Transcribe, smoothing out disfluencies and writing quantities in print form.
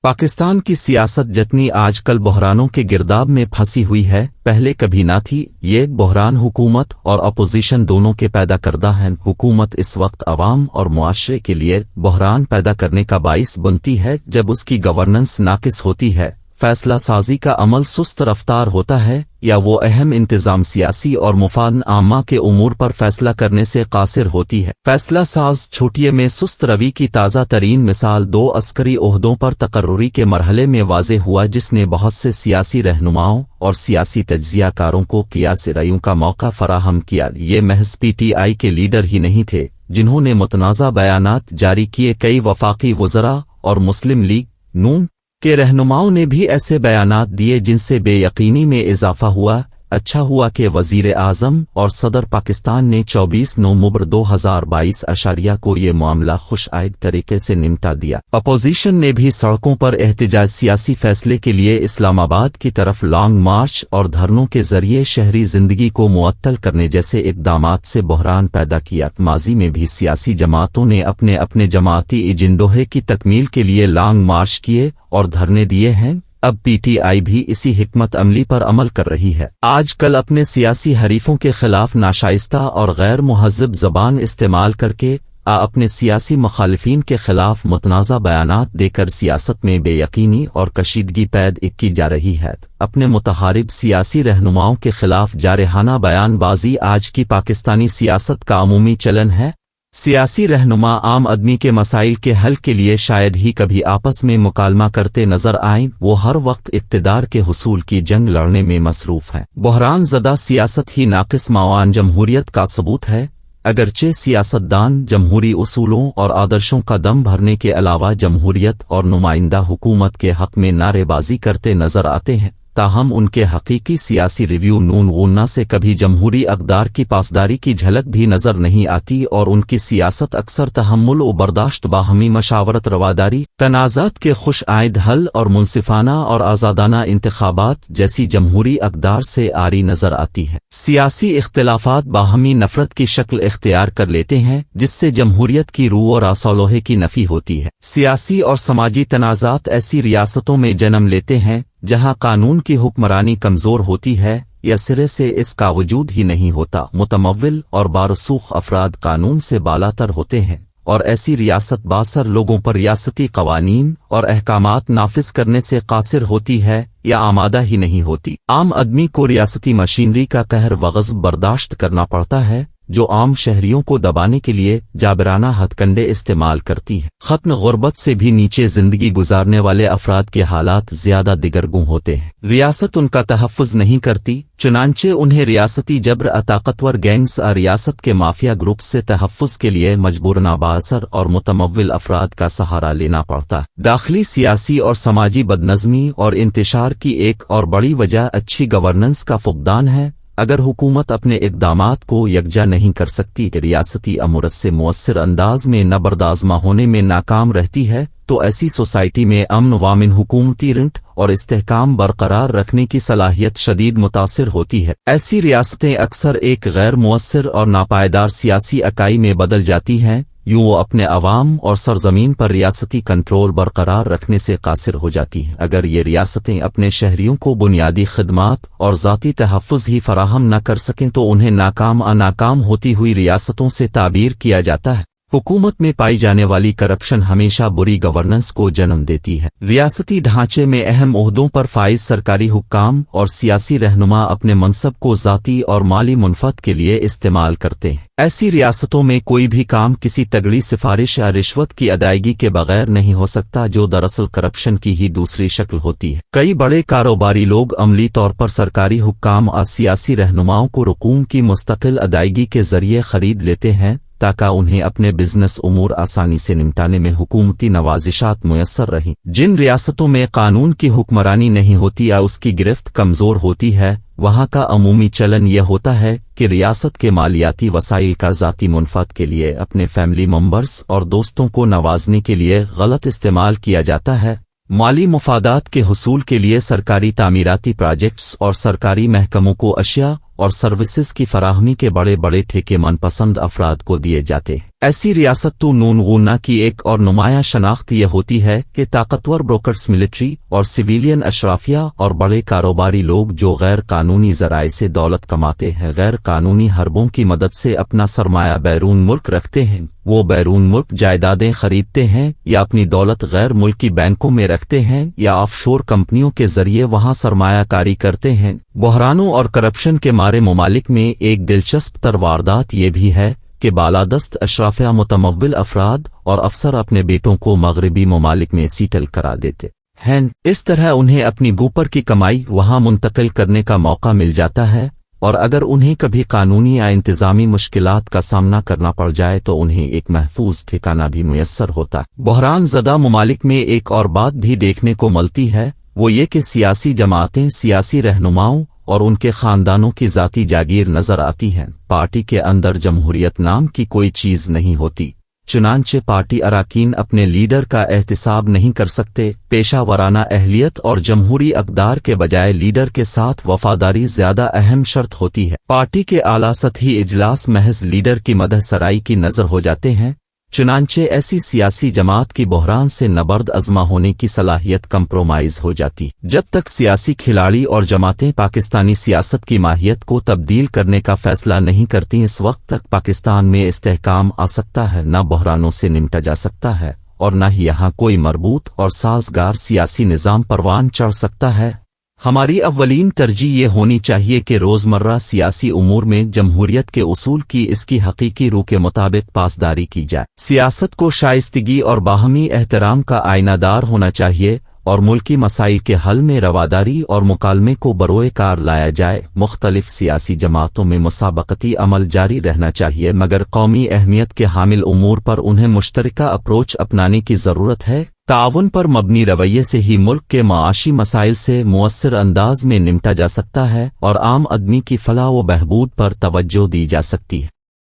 پاکستان کی سیاست جتنی آج کل بحرانوں کے گرداب میں پھنسی ہوئی ہے، پہلے کبھی نہ تھی۔ یہ بحران حکومت اور اپوزیشن دونوں کے پیدا کردہ ہیں۔ حکومت اس وقت عوام اور معاشرے کے لیے بحران پیدا کرنے کا باعث بنتی ہے جب اس کی گورننس ناقص ہوتی ہے، فیصلہ سازی کا عمل سست رفتار ہوتا ہے، یا وہ اہم انتظام سیاسی اور مفاد عامہ کے امور پر فیصلہ کرنے سے قاصر ہوتی ہے۔ فیصلہ ساز چھوٹیے میں سست روی کی تازہ ترین مثال 2 عسکری عہدوں پر تقرری کے مرحلے میں واضح ہوا، جس نے بہت سے سیاسی رہنماؤں اور سیاسی تجزیہ کاروں کو قیاس رائیوں کا موقع فراہم کیا۔ یہ محض پی ٹی آئی کے لیڈر ہی نہیں تھے جنہوں نے متنازع بیانات جاری کیے، کئی وفاقی وزراء اور مسلم لیگ نون کے رہنماؤں نے بھی ایسے بیانات دیے جن سے بے یقینی میں اضافہ ہوا۔ اچھا ہوا کہ وزیر اعظم اور صدر پاکستان نے 24 نومبر 2022 کو یہ معاملہ خوش آئند طریقے سے نمٹا دیا۔ اپوزیشن نے بھی سڑکوں پر احتجاج، سیاسی فیصلے کے لیے اسلام آباد کی طرف لانگ مارچ اور دھرنوں کے ذریعے شہری زندگی کو معطل کرنے جیسے اقدامات سے بحران پیدا کیا۔ ماضی میں بھی سیاسی جماعتوں نے اپنے اپنے جماعتی ایجنڈوں کی تکمیل کے لیے لانگ مارچ کیے اور دھرنے دیے ہیں۔ اب پی ٹی آئی بھی اسی حکمت عملی پر عمل کر رہی ہے۔ آج کل اپنے سیاسی حریفوں کے خلاف ناشائستہ اور غیر مہذب زبان استعمال کر کے اپنے سیاسی مخالفین کے خلاف متنازع بیانات دے کر سیاست میں بے یقینی اور کشیدگی پیدا کی جا رہی ہے۔ اپنے متحارب سیاسی رہنماؤں کے خلاف جارحانہ بیان بازی آج کی پاکستانی سیاست کا عمومی چلن ہے۔ سیاسی رہنما عام آدمی کے مسائل کے حل کے لیے شاید ہی کبھی آپس میں مکالمہ کرتے نظر آئیں، وہ ہر وقت اقتدار کے حصول کی جنگ لڑنے میں مصروف ہیں۔ بحران زدہ سیاست ہی ناقص معاون جمہوریت کا ثبوت ہے۔ اگرچہ سیاستدان جمہوری اصولوں اور آدرشوں کا دم بھرنے کے علاوہ جمہوریت اور نمائندہ حکومت کے حق میں نعرے بازی کرتے نظر آتے ہیں، تاہم ان کے حقیقی سیاسی ریویو نون غنہ سے کبھی جمہوری اقدار کی پاسداری کی جھلک بھی نظر نہیں آتی، اور ان کی سیاست اکثر تحمل و برداشت، باہمی مشاورت، رواداری، تنازعات کے خوش آئند حل اور منصفانہ اور آزادانہ انتخابات جیسی جمہوری اقدار سے عاری نظر آتی ہے۔ سیاسی اختلافات باہمی نفرت کی شکل اختیار کر لیتے ہیں، جس سے جمہوریت کی روح اور اصولہ کی نفی ہوتی ہے۔ سیاسی اور سماجی تنازعات ایسی ریاستوں میں جنم لیتے ہیں جہاں قانون کی حکمرانی کمزور ہوتی ہے یا سرے سے اس کا وجود ہی نہیں ہوتا۔ متمول اور بارسوخ افراد قانون سے بالاتر ہوتے ہیں، اور ایسی ریاست باثر لوگوں پر ریاستی قوانین اور احکامات نافذ کرنے سے قاصر ہوتی ہے یا آمادہ ہی نہیں ہوتی۔ عام آدمی کو ریاستی مشینری کا قہر و غضب برداشت کرنا پڑتا ہے، جو عام شہریوں کو دبانے کے لیے جابرانہ ہتھ کنڈے استعمال کرتی ہے۔ ختم غربت سے بھی نیچے زندگی گزارنے والے افراد کے حالات زیادہ دگرگوں ہوتے ہیں۔ ریاست ان کا تحفظ نہیں کرتی، چنانچہ انہیں ریاستی جبر طاقتور گینگز ریاست کے مافیا گروپس سے تحفظ کے لیے مجبوراً بااثر اور متمول افراد کا سہارا لینا پڑتا ہے۔ داخلی سیاسی اور سماجی بدنظمی اور انتشار کی ایک اور بڑی وجہ اچھی گورننس کا فقدان ہے۔ اگر حکومت اپنے اقدامات کو یکجا نہیں کر سکتی، ریاستی امور سے مؤثر انداز میں نبردآزمہ ہونے میں ناکام رہتی ہے، تو ایسی سوسائٹی میں امن و امان، حکومتی رنٹ اور استحکام برقرار رکھنے کی صلاحیت شدید متاثر ہوتی ہے۔ ایسی ریاستیں اکثر ایک غیر مؤثر اور ناپائیدار سیاسی اکائی میں بدل جاتی ہیں، یوں وہ اپنے عوام اور سرزمین پر ریاستی کنٹرول برقرار رکھنے سے قاصر ہو جاتی ہیں۔ اگر یہ ریاستیں اپنے شہریوں کو بنیادی خدمات اور ذاتی تحفظ ہی فراہم نہ کر سکیں تو انہیں ناکام ہوتی ہوئی ریاستوں سے تعبیر کیا جاتا ہے۔ حکومت میں پائی جانے والی کرپشن ہمیشہ بری گورننس کو جنم دیتی ہے۔ ریاستی ڈھانچے میں اہم عہدوں پر فائز سرکاری حکام اور سیاسی رہنما اپنے منصب کو ذاتی اور مالی منفعت کے لیے استعمال کرتے ہیں۔ ایسی ریاستوں میں کوئی بھی کام کسی تگڑی سفارش یا رشوت کی ادائیگی کے بغیر نہیں ہو سکتا، جو دراصل کرپشن کی ہی دوسری شکل ہوتی ہے۔ کئی بڑے کاروباری لوگ عملی طور پر سرکاری حکام اور سیاسی رہنماؤں کو رقوم کی مستقل ادائیگی کے ذریعے خرید لیتے ہیں تاکہ انہیں اپنے بزنس امور آسانی سے نمٹانے میں حکومتی نوازشات میسر رہیں۔ جن ریاستوں میں قانون کی حکمرانی نہیں ہوتی یا اس کی گرفت کمزور ہوتی ہے، وہاں کا عمومی چلن یہ ہوتا ہے کہ ریاست کے مالیاتی وسائل کا ذاتی منفعت کے لیے، اپنے فیملی ممبرز اور دوستوں کو نوازنے کے لیے غلط استعمال کیا جاتا ہے۔ مالی مفادات کے حصول کے لیے سرکاری تعمیراتی پروجیکٹس اور سرکاری محکموں کو اشیاء اور سروسز کی فراہمی کے بڑے بڑے ٹھیکے من پسند افراد کو دیے جاتے ہیں۔ ایسی ریاست تو نونغونا کی ایک اور نمایاں شناخت یہ ہوتی ہے کہ طاقتور بروکرز، ملٹری اور سویلین اشرافیہ اور بڑے کاروباری لوگ جو غیر قانونی ذرائع سے دولت کماتے ہیں، غیر قانونی حربوں کی مدد سے اپنا سرمایہ بیرون ملک رکھتے ہیں، وہ بیرون ملک جائیدادیں خریدتے ہیں یا اپنی دولت غیر ملکی بینکوں میں رکھتے ہیں یا آف شور کمپنیوں کے ذریعے وہاں سرمایہ کاری کرتے ہیں۔ بحرانوں اور کرپشن کے مارے ممالک میں ایک دلچسپ تر واردات یہ بھی ہے کہ بالادست اشرافیہ متمول افراد اور افسر اپنے بیٹوں کو مغربی ممالک میں سیٹل کرا دیتے ہیں، اس طرح انہیں اپنی گوپر کی کمائی وہاں منتقل کرنے کا موقع مل جاتا ہے، اور اگر انہیں کبھی قانونی یا انتظامی مشکلات کا سامنا کرنا پڑ جائے تو انہیں ایک محفوظ ٹھکانہ بھی میسر ہوتا ہے۔ بحران زدہ ممالک میں ایک اور بات بھی دیکھنے کو ملتی ہے، وہ یہ کہ سیاسی جماعتیں، سیاسی رہنماؤں اور ان کے خاندانوں کی ذاتی جاگیر نظر آتی ہیں۔ پارٹی کے اندر جمہوریت نام کی کوئی چیز نہیں ہوتی، چنانچہ پارٹی اراکین اپنے لیڈر کا احتساب نہیں کر سکتے۔ پیشہ ورانہ اہلیت اور جمہوری اقدار کے بجائے لیڈر کے ساتھ وفاداری زیادہ اہم شرط ہوتی ہے۔ پارٹی کے اعلیٰ سطحی اجلاس محض لیڈر کی مدح سرائی کی نظر ہو جاتے ہیں، چنانچہ ایسی سیاسی جماعت کی بحران سے نبرد ازما ہونے کی صلاحیت کمپرومائز ہو جاتی۔ جب تک سیاسی کھلاڑی اور جماعتیں پاکستانی سیاست کی ماہیت کو تبدیل کرنے کا فیصلہ نہیں کرتی، اس وقت تک پاکستان میں استحکام آ سکتا ہے، نہ بحرانوں سے نمٹا جا سکتا ہے، اور نہ ہی یہاں کوئی مربوط اور سازگار سیاسی نظام پروان چڑھ سکتا ہے۔ ہماری اولین ترجیح یہ ہونی چاہیے کہ روزمرہ سیاسی امور میں جمہوریت کے اصول کی اس کی حقیقی روح کے مطابق پاسداری کی جائے۔ سیاست کو شائستگی اور باہمی احترام کا آئینہ دار ہونا چاہیے، اور ملکی مسائل کے حل میں رواداری اور مکالمے کو بروئے کار لایا جائے۔ مختلف سیاسی جماعتوں میں مسابقتی عمل جاری رہنا چاہیے، مگر قومی اہمیت کے حامل امور پر انہیں مشترکہ اپروچ اپنانے کی ضرورت ہے۔ تعاون پر مبنی رویے سے ہی ملک کے معاشی مسائل سے مؤثر انداز میں نمٹا جا سکتا ہے اور عام آدمی کی فلاح و بہبود پر توجہ دی جا سکتی ہے۔